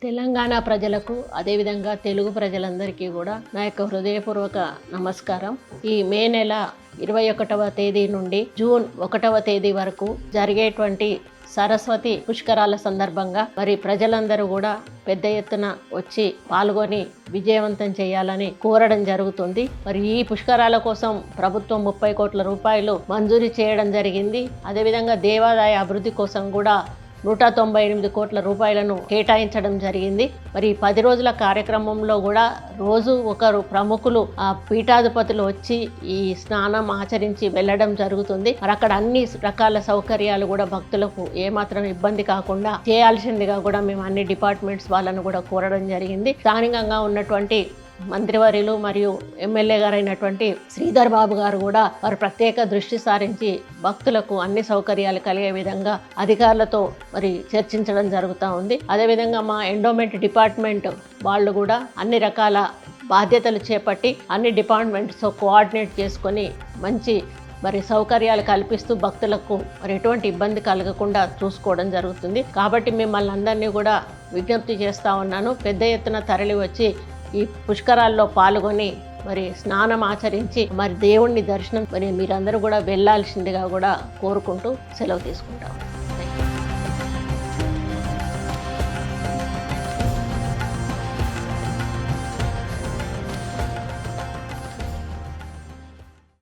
తెలంగాణ ప్రజలకు అదేవిధంగా తెలుగు ప్రజలందరికీ కూడా నా యొక్క హృదయపూర్వక నమస్కారం. ఈ మే నెల 21వ తేదీ నుండి జూన్ 1వ తేదీ వరకు జరిగేటువంటి సరస్వతి పుష్కరాల సందర్భంగా మరి ప్రజలందరూ కూడా పెద్ద ఎత్తున వచ్చి పాల్గొని విజయవంతం చేయాలని కోరడం జరుగుతుంది. మరి ఈ పుష్కరాల కోసం ప్రభుత్వం 30 కోట్ల రూపాయలు మంజూరు చేయడం జరిగింది. అదేవిధంగా దేవాదాయ అభివృద్ధి కోసం కూడా 198 కోట్ల రూపాయలను కేటాయించడం జరిగింది. మరి 10 రోజుల కార్యక్రమంలో కూడా రోజు ఒకరు ప్రముఖులు పీఠాధిపతులు వచ్చి ఈ స్నానం ఆచరించి వెళ్ళడం జరుగుతుంది. మరి అక్కడ అన్ని రకాల సౌకర్యాలు కూడా భక్తులకు ఏమాత్రం ఇబ్బంది కాకుండా చేయాల్సిందిగా కూడా మేము అన్ని డిపార్ట్మెంట్స్ వాళ్ళను కూడా కోరడం జరిగింది. స్థానికంగా ఉన్నటువంటి మంత్రివర్యులు మరియు ఎమ్మెల్యే గారైనటువంటి శ్రీధర్ బాబు గారు కూడా వారు ప్రత్యేక దృష్టి సారించి భక్తులకు అన్ని సౌకర్యాలు కలిగే విధంగా అధికారులతో మరి చర్చించడం జరుగుతూ ఉంది. అదేవిధంగా మా ఎండోమెంట్ డిపార్ట్మెంట్ వాళ్ళు కూడా అన్ని రకాల బాధ్యతలు చేపట్టి అన్ని డిపార్ట్మెంట్స్తో కోఆర్డినేట్ చేసుకొని మంచి మరి సౌకర్యాలు కల్పిస్తూ భక్తులకు మరి ఎటువంటి ఇబ్బంది కలగకుండా చూసుకోవడం జరుగుతుంది. కాబట్టి మిమ్మల్ని అందరినీ కూడా విజ్ఞప్తి చేస్తూ ఉన్నాను, పెద్ద ఎత్తున తరలి వచ్చి ఈ పుష్కరాల్లో పాల్గొని మరి స్నానం ఆచరించి మరి దేవుణ్ణి దర్శనం మరి మీరందరూ కూడా వెళ్ళాల్సిందిగా కూడా కోరుకుంటూ సెలవు తీసుకుంటాం.